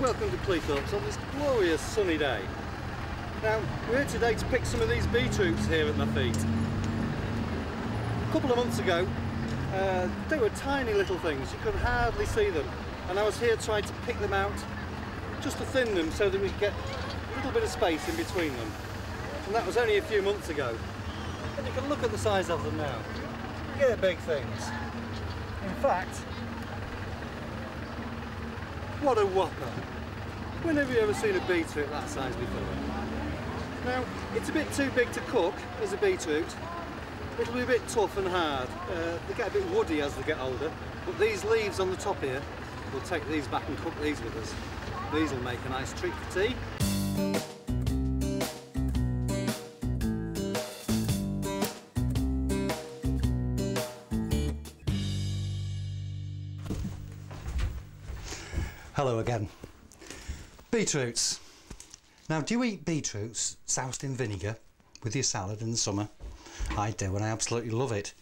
Welcome to Cleethorpes on this glorious sunny day. Now, we're here today to pick some of these beetroots here at my feet. A couple of months ago, they were tiny little things, you could hardly see them, and I was here trying to pick them out, just to thin them so that we could get a little bit of space in between them. And that was only a few months ago. And you can look at the size of them now. They're big things. In fact, what a whopper! When have you ever seen a beetroot that size before? Now, it's a bit too big to cook as a beetroot. It'll be a bit tough and hard. They get a bit woody as they get older, but these leaves on the top here, we'll take these back and cook these with us. These will make a nice treat for tea. Hello again. Beetroots. Now, do you eat beetroots soused in vinegar with your salad in the summer? I do, and I absolutely love it.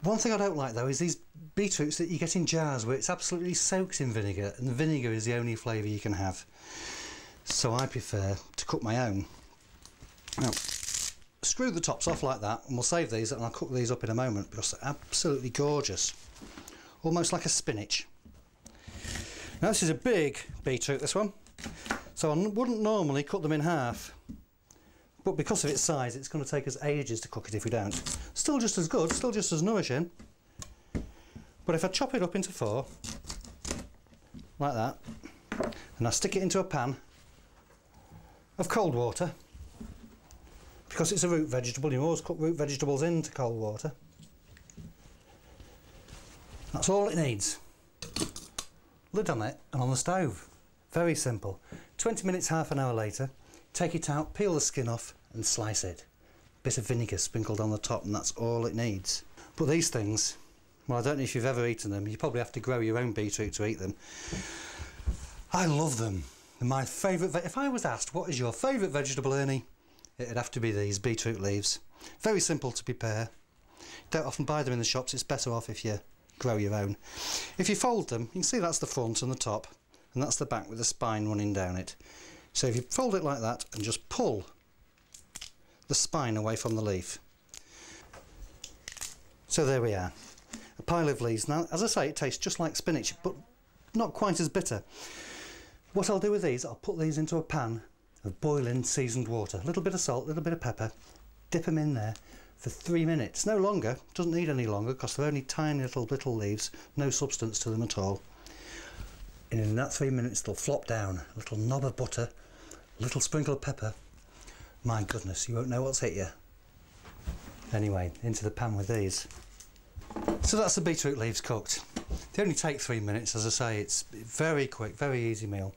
One thing I don't like though is these beetroots that you get in jars where it's absolutely soaked in vinegar, and the vinegar is the only flavour you can have. So I prefer to cook my own. Now, screw the tops off like that, and we'll save these and I'll cook these up in a moment because they're absolutely gorgeous. Almost like a spinach. Now this is a big beetroot, this one, so I wouldn't normally cut them in half, but because of its size it's going to take us ages to cook it if we don't. Still just as good, still just as nourishing, but if I chop it up into four, like that, and I stick it into a pan of cold water, because it's a root vegetable, you always cook root vegetables into cold water. That's all it needs. Lid on it and on the stove. Very simple. 20 minutes, half an hour later, take it out, peel the skin off and slice it. Bit of vinegar sprinkled on the top, and that's all it needs. But these things, well, I don't know if you've ever eaten them, you probably have to grow your own beetroot to eat them. I love them. They're my favourite. If I was asked what is your favourite vegetable, Ernie, it'd have to be these beetroot leaves. Very simple to prepare. Don't often buy them in the shops, it's better off if you grow your own. If you fold them, you can see that's the front and the top, and that's the back with the spine running down it. So if you fold it like that and just pull the spine away from the leaf. So there we are, a pile of leaves. Now, as I say, it tastes just like spinach, but not quite as bitter. What I'll do with these, I'll put these into a pan of boiling seasoned water, a little bit of salt, a little bit of pepper, dip them in there for 3 minutes, no longer, doesn't need any longer because they're only tiny little leaves, no substance to them at all. And in that 3 minutes they'll flop down, a little knob of butter, a little sprinkle of pepper. My goodness, you won't know what's hit you. Anyway, into the pan with these. So that's the beetroot leaves cooked. They only take 3 minutes, as I say, it's very quick, very easy meal.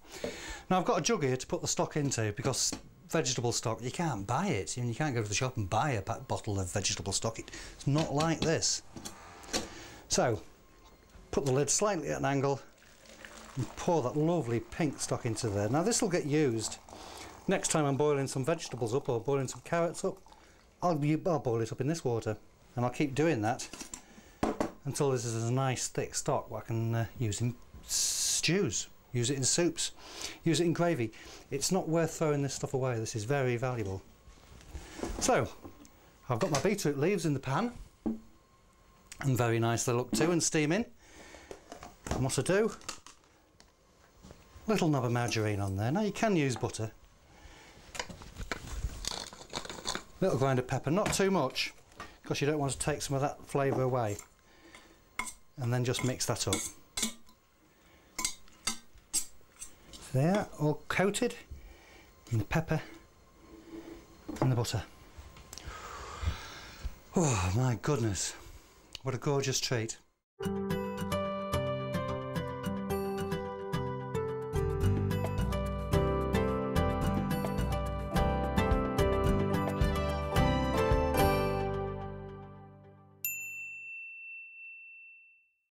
Now I've got a jug here to put the stock into because vegetable stock, you can't buy it. You can't go to the shop and buy a bottle of vegetable stock. It's not like this. So, put the lid slightly at an angle and pour that lovely pink stock into there. Now this will get used next time I'm boiling some vegetables up or boiling some carrots up. I'll boil it up in this water, and I'll keep doing that until this is a nice thick stock what I can use in stews. Use it in soups, use it in gravy. It's not worth throwing this stuff away, this is very valuable. So, I've got my beetroot leaves in the pan, and very nice they look too, and steaming. And what I do, little knob of margarine on there. Now you can use butter. Little grind of pepper, not too much, because you don't want to take some of that flavour away. And then just mix that up. There, all coated in the pepper and the butter. Oh my goodness, what a gorgeous treat.